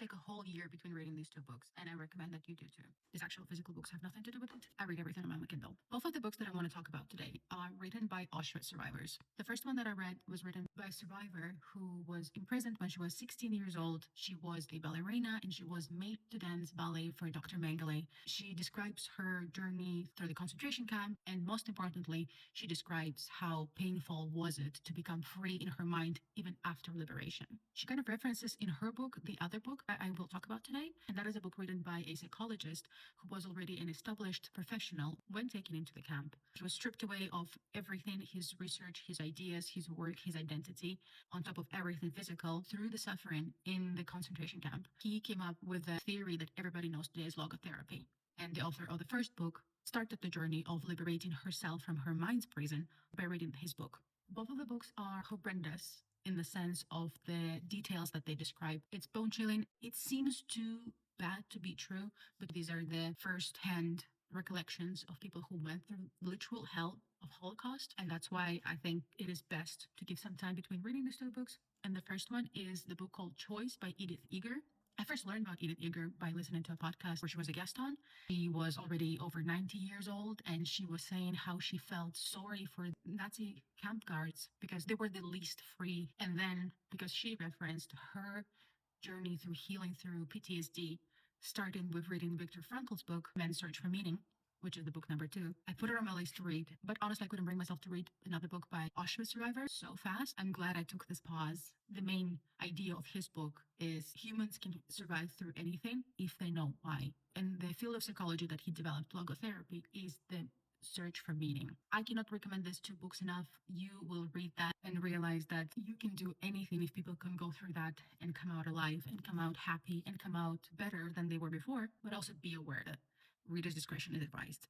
take a whole year between reading these two books, and I recommend that you do too. These actual physical books have nothing to do with it. I read everything on my Kindle. Both of the books that I want to talk about today are written by Auschwitz survivors. The first one that I read was written by a survivor who was imprisoned when she was 16 years old. She was a ballerina and she was made to dance ballet for Dr. Mengele. She describes her journey through the concentration camp, and most importantly, she describes how painful was it to become free in her mind even after liberation. She kind of references in her book the other book I will talk about today, and that is a book written by a psychologist who was already an established professional when taken into the camp. He was stripped away of everything, his research, his ideas, his work, his identity, on top of everything physical, through the suffering in the concentration camp. He came up with a theory that everybody knows today is logotherapy. And the author of the first book started the journey of liberating herself from her mind's prison by reading his book. Both of the books are horrendous in the sense of the details that they describe. It's bone-chilling. It seems too bad to be true, but these are the first-hand recollections of people who went through literal hell of Holocaust, and that's why I think it is best to give some time between reading these two books. And the first one is the book called Choice by Edith Eger. I first learned about Edith Eger by listening to a podcast where she was a guest on. She was already over 90 years old, and she was saying how she felt sorry for Nazi camp guards because they were the least free. And then because she referenced her journey through healing through PTSD, starting with reading Viktor Frankl's book, Man's Search for Meaning, which is the book number 2. I put it on my list to read, but honestly, I couldn't bring myself to read another book by Auschwitz survivor so fast. I'm glad I took this pause. The main idea of his book is humans can survive through anything if they know why. And the field of psychology that he developed, logotherapy, is the search for meaning. I cannot recommend these two books enough. You will read that and realize that you can do anything if people can go through that and come out alive and come out happy and come out better than they were before, but also be aware that reader's discretion is advised.